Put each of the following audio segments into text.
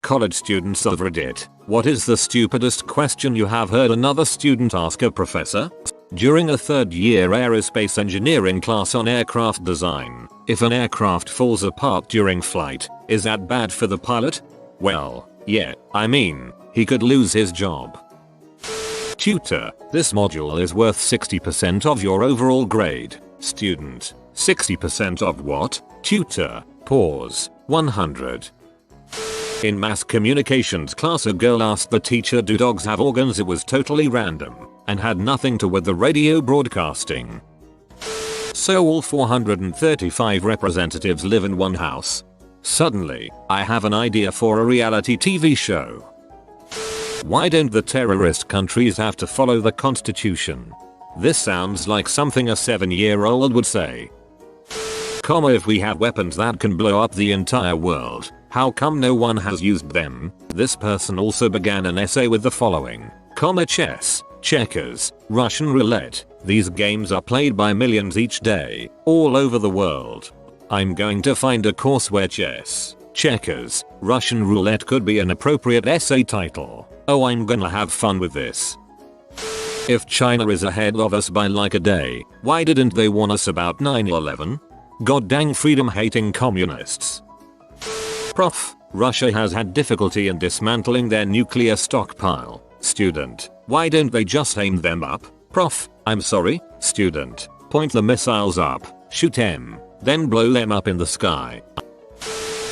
college students of Reddit, what is the stupidest question you have heard another student ask a professor? During a third year aerospace engineering class on aircraft design, if an aircraft falls apart during flight, is that bad for the pilot? Well, yeah, I mean, he could lose his job. Tutor, this module is worth 60% of your overall grade. Student, 60% of what? Tutor, pause, 100. In mass communications class, a girl asked the teacher, do dogs have organs? It was totally random and had nothing to with the radio broadcasting. So all 435 representatives live in one house. Suddenly, I have an idea for a reality TV show. Why don't the terrorist countries have to follow the constitution? This sounds like something a 7-year-old would say. If we have weapons that can blow up the entire world, how come no one has used them? This person also began an essay with the following, chess, checkers, Russian roulette. These games are played by millions each day, all over the world. I'm going to find a course where chess, checkers, Russian roulette could be an appropriate essay title. Oh, I'm gonna have fun with this. If China is ahead of us by like a day, why didn't they warn us about 9/11? God dang freedom-hating communists. Prof, Russia has had difficulty in dismantling their nuclear stockpile. Student, why don't they just aim them up? Prof, I'm sorry? Student, point the missiles up, shoot them, then blow them up in the sky.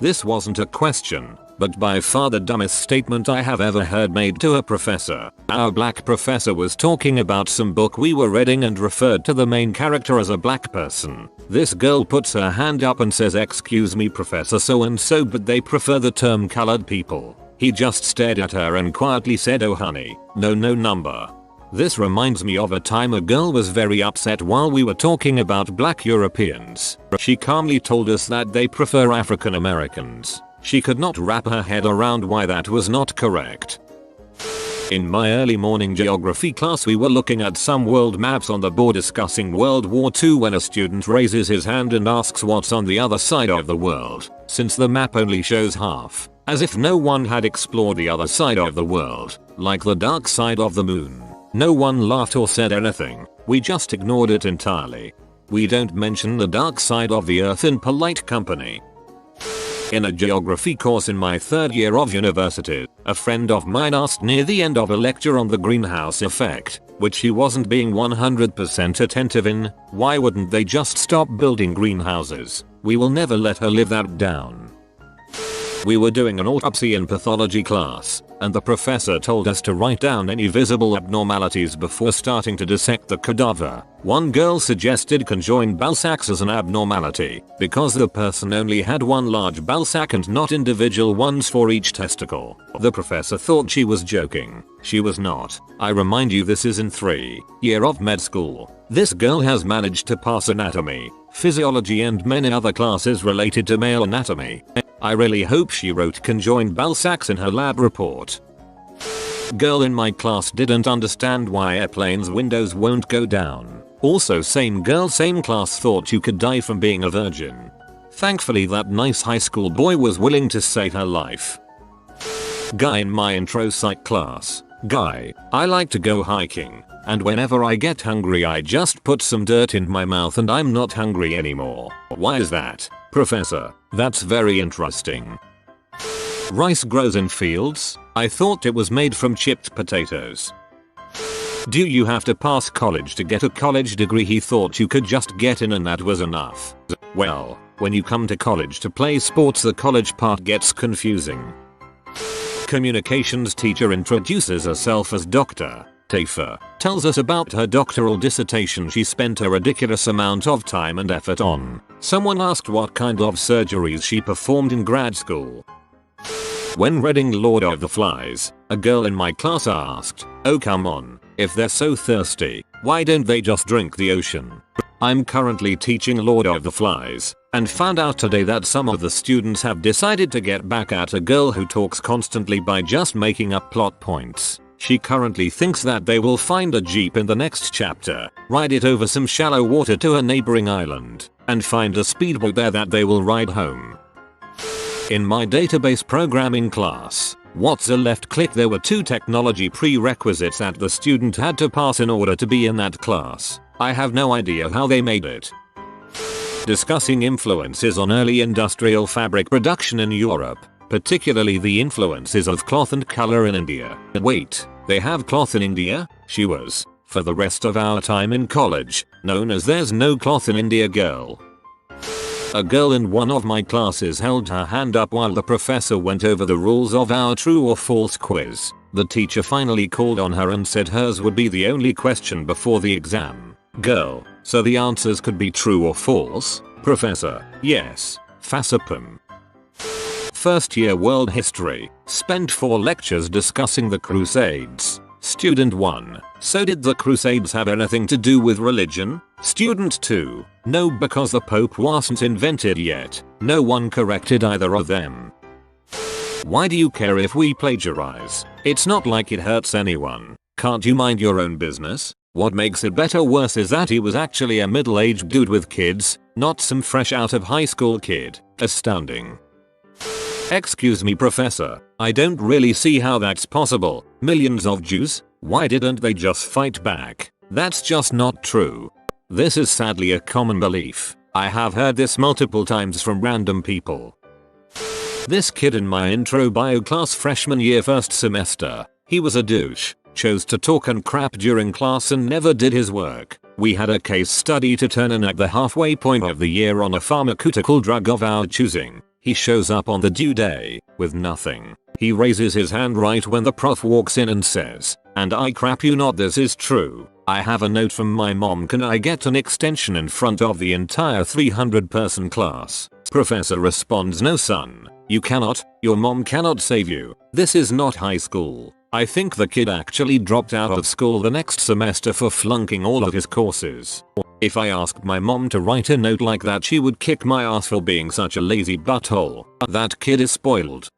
This wasn't a question, but by far the dumbest statement I have ever heard made to a professor. Our black professor was talking about some book we were reading and referred to the main character as a black person. This girl puts her hand up and says, excuse me Professor so and so, but they prefer the term colored people. He just stared at her and quietly said, oh honey, no number. This reminds me of a time a girl was very upset while we were talking about black Europeans. She calmly told us that they prefer African Americans. She could not wrap her head around why that was not correct. In my early morning geography class, we were looking at some world maps on the board discussing World War II when a student raises his hand and asks what's on the other side of the world, since the map only shows half, as if no one had explored the other side of the world, like the dark side of the moon. No one laughed or said anything, we just ignored it entirely. We don't mention the dark side of the earth in polite company. In a geography course in my third year of university, a friend of mine asked near the end of a lecture on the greenhouse effect, which he wasn't being 100% attentive in, why wouldn't they just stop building greenhouses? We will never let her live that down. We were doing an autopsy in pathology class, and the professor told us to write down any visible abnormalities before starting to dissect the cadaver. One girl suggested conjoined ball sacks as an abnormality, because the person only had one large ball sack and not individual ones for each testicle. The professor thought she was joking. She was not. I remind you, this is in 3 year of med school. This girl has managed to pass anatomy, physiology and many other classes related to male anatomy. I really hope she wrote conjoined ball sacks in her lab report. Girl in my class didn't understand why airplanes' windows won't go down. Also same girl same class thought you could die from being a virgin. Thankfully that nice high school boy was willing to save her life. Guy in my intro psych class. Guy, I like to go hiking, and whenever I get hungry I just put some dirt in my mouth and I'm not hungry anymore. Why is that? Professor, that's very interesting. Rice grows in fields? I thought it was made from chipped potatoes. Do you have to pass college to get a college degree? He thought you could just get in and that was enough. Well, when you come to college to play sports the college part gets confusing. Communications teacher introduces herself as Dr. Tafer, tells us about her doctoral dissertation she spent a ridiculous amount of time and effort on. Someone asked what kind of surgeries she performed in grad school. When reading Lord of the Flies, a girl in my class asked, oh come on, if they're so thirsty, why don't they just drink the ocean? I'm currently teaching Lord of the Flies, and found out today that some of the students have decided to get back at a girl who talks constantly by just making up plot points. She currently thinks that they will find a jeep in the next chapter, ride it over some shallow water to a neighboring island, and find a speedboat there that they will ride home. In my database programming class, what's a left click, there were 2 technology prerequisites that the student had to pass in order to be in that class. I have no idea how they made it. Discussing influences on early industrial fabric production in Europe, particularly the influences of cloth and color in India. Wait, they have cloth in India? She was, for the rest of our time in college, known as "There's no cloth in India girl." A girl in one of my classes held her hand up while the professor went over the rules of our true or false quiz. The teacher finally called on her and said hers would be the only question before the exam. Girl, so the answers could be true or false? Professor, yes. Facepum. First year world history. Spent 4 lectures discussing the Crusades. Student 1. So did the Crusades have anything to do with religion? Student 2. No, because the Pope wasn't invented yet. No one corrected either of them. Why do you care if we plagiarize? It's not like it hurts anyone. Can't you mind your own business? What makes it better worse is that he was actually a middle-aged dude with kids, not some fresh out of high school kid. Astounding. Excuse me, professor, I don't really see how that's possible. Millions of Jews? Why didn't they just fight back? That's just not true. This is sadly a common belief. I have heard this multiple times from random people. This kid in my intro bio class freshman year first semester, he was a douche, chose to talk and crap during class and never did his work. We had a case study to turn in at the halfway point of the year on a pharmaceutical drug of our choosing. He shows up on the due day, with nothing. He raises his hand right when the prof walks in and says, "And I crap you not, this is true. I have a note from my mom, can I get an extension?" in front of the entire 300-person class. Professor responds, "No son, you cannot, your mom cannot save you. This is not high school." I think the kid actually dropped out of school the next semester for flunking all of his courses. If I asked my mom to write a note like that, she would kick my ass for being such a lazy butthole. That kid is spoiled.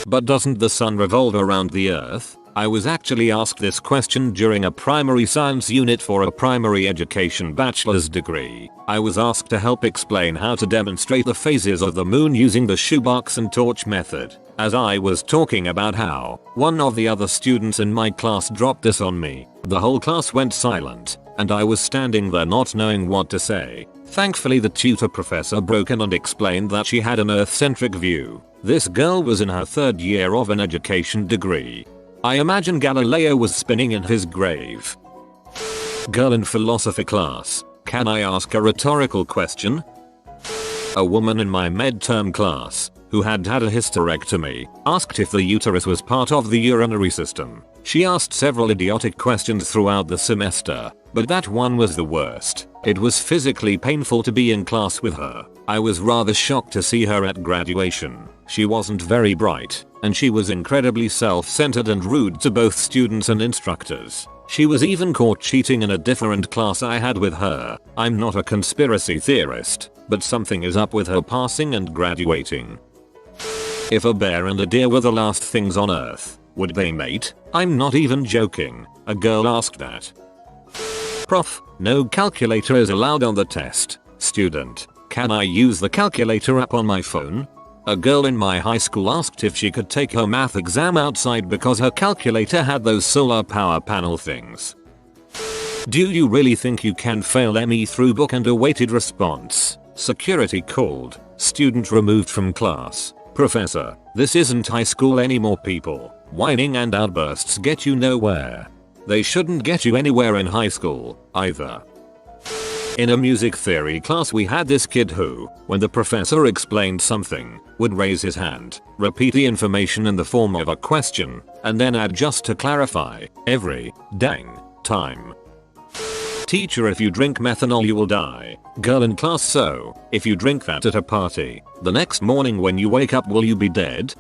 But doesn't the sun revolve around the earth? I was actually asked this question during a primary science unit for a primary education bachelor's degree. I was asked to help explain how to demonstrate the phases of the moon using the shoebox and torch method. As I was talking about how one of the other students in my class dropped this on me, the whole class went silent, and I was standing there not knowing what to say. Thankfully the tutor professor broke in and explained that she had an earth-centric view. This girl was in her 3rd year of an education degree. I imagine Galileo was spinning in his grave. Girl in philosophy class, can I ask a rhetorical question? A woman in my med-term class, who had had a hysterectomy, asked if the uterus was part of the urinary system. She asked several idiotic questions throughout the semester, but that one was the worst. It was physically painful to be in class with her. I was rather shocked to see her at graduation. She wasn't very bright, and she was incredibly self-centered and rude to both students and instructors. She was even caught cheating in a different class I had with her. I'm not a conspiracy theorist, but something is up with her passing and graduating. If a bear and a deer were the last things on earth, would they mate? I'm not even joking. A girl asked that. Prof, no calculator is allowed on the test. Student, can I use the calculator app on my phone? A girl in my high school asked if she could take her math exam outside because her calculator had those solar power panel things. Do you really think you can fail ME through book and awaited response? Security called. Student removed from class. Professor, this isn't high school anymore, people. Whining and outbursts get you nowhere. They shouldn't get you anywhere in high school, either. In a music theory class we had this kid who, when the professor explained something, would raise his hand, repeat the information in the form of a question, and then add "just to clarify" every dang time. Teacher, if you drink methanol you will die. Girl in class, so, if you drink that at a party, the next morning when you wake up will you be dead?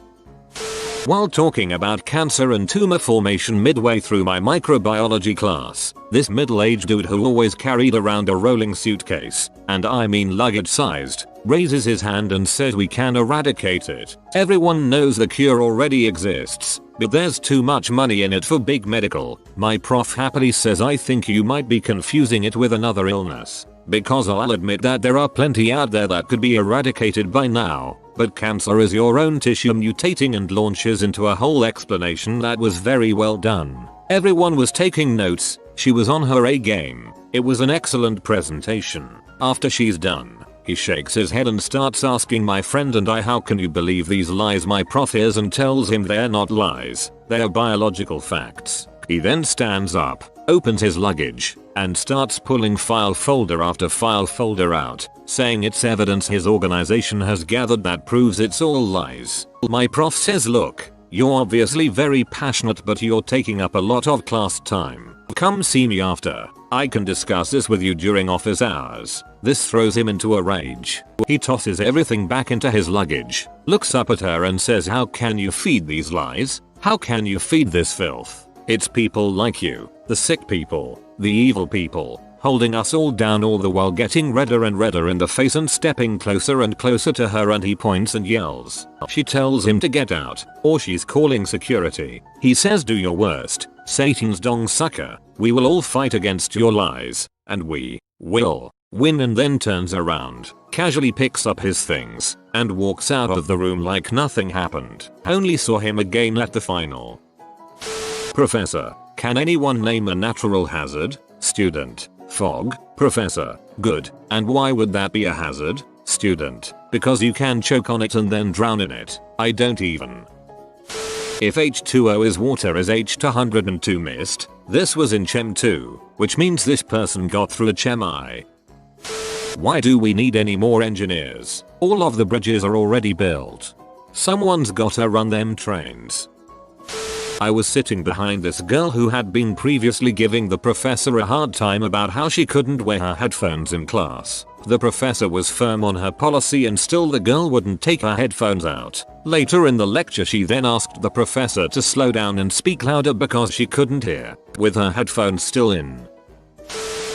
While talking about cancer and tumor formation midway through my microbiology class, this middle-aged dude who always carried around a rolling suitcase, and I mean luggage-sized, raises his hand and says we can eradicate it. Everyone knows the cure already exists, but there's too much money in it for big medical. My prof happily says I think you might be confusing it with another illness, because I'll admit that there are plenty out there that could be eradicated by now. But cancer is your own tissue mutating, and launches into a whole explanation that was very well done. Everyone was taking notes. She was on her A game. It was an excellent presentation. After she's done, he shakes his head and starts asking my friend and I, how can you believe these lies my prof hears and tells him they're not lies, they're biological facts. He then stands up, opens his luggage, and starts pulling file folder after file folder out, saying it's evidence his organization has gathered that proves it's all lies. My prof says, look, you're obviously very passionate but you're taking up a lot of class time. Come see me after. I can discuss this with you during office hours. This throws him into a rage. He tosses everything back into his luggage, looks up at her and says, how can you feed these lies? How can you feed this filth? It's people like you, the sick people, the evil people, holding us all down, all the while getting redder and redder in the face and stepping closer and closer to her, and he points and yells. She tells him to get out, or she's calling security. He says, do your worst, Satan's dong sucker. We will all fight against your lies, and we will win, and then turns around, casually picks up his things, and walks out of the room like nothing happened. Only saw him again at the final. Professor, can anyone name a natural hazard? Student, fog. Professor, good. And why would that be a hazard? Student, because you can choke on it and then drown in it. I don't even. If H2O is water, is H202 mist? This was in Chem 2, which means this person got through a Chem I. Why do we need any more engineers? All of the bridges are already built. Someone's gotta run them trains. I was sitting behind this girl who had been previously giving the professor a hard time about how she couldn't wear her headphones in class. The professor was firm on her policy and still the girl wouldn't take her headphones out. Later in the lecture she then asked the professor to slow down and speak louder because she couldn't hear, with her headphones still in.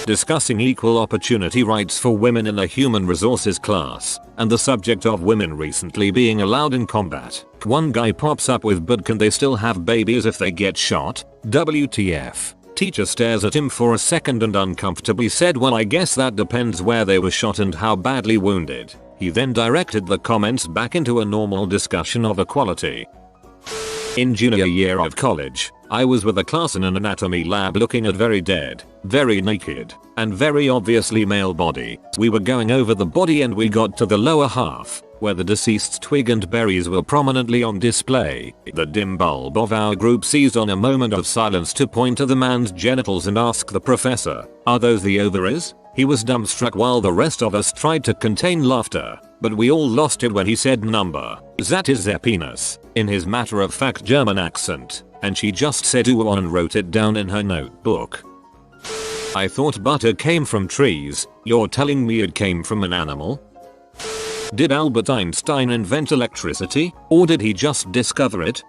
Discussing equal opportunity rights for women in a human resources class, and the subject of women recently being allowed in combat. One guy pops up with, but can they still have babies if they get shot? WTF. Teacher stares at him for a second and uncomfortably said, well, I guess that depends where they were shot and how badly wounded. He then directed the comments back into a normal discussion of equality. In junior year of college, I was with a class in an anatomy lab looking at very dead, very naked, and very obviously male body. We were going over the body and we got to the lower half, where the deceased's twig and berries were prominently on display. The dim bulb of our group seized on a moment of silence to point to the man's genitals and ask the professor, are those the ovaries? He was dumbstruck while the rest of us tried to contain laughter, but we all lost it when he said number. That is their penis, in his matter-of-fact German accent, and she just said ooh and wrote it down in her notebook. I thought butter came from trees. You're telling me it came from an animal? Did Albert Einstein invent electricity, or did he just discover it?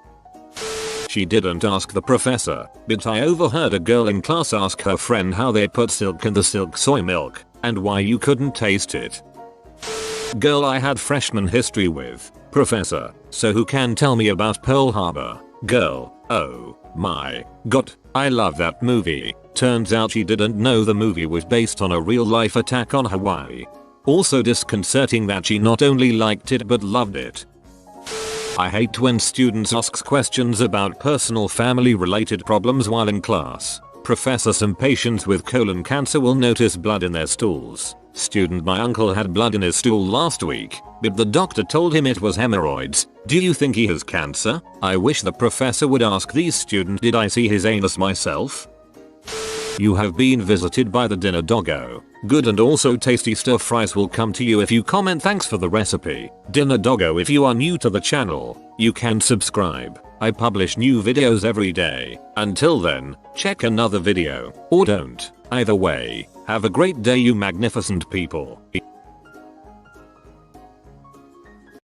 She didn't ask the professor, but I overheard a girl in class ask her friend how they put silk in the silk soy milk, and why you couldn't taste it. Girl I had freshman history with. Professor, so who can tell me about Pearl Harbor? Girl, oh my god, I love that movie. Turns out she didn't know the movie was based on a real life attack on Hawaii. Also disconcerting that she not only liked it but loved it. I hate when students ask questions about personal family related problems while in class. Professor, some patients with colon cancer will notice blood in their stools. Student, my uncle had blood in his stool last week, but the doctor told him it was hemorrhoids. Do you think he has cancer? I wish the professor would ask these students, did I see his anus myself? You have been visited by the dinner doggo. Good and also tasty stir fries will come to you if you comment. Thanks for the recipe. Dinner doggo, if you are new to the channel, you can subscribe. I publish new videos every day. Until then, check another video, or don't. Either way, have a great day you magnificent people.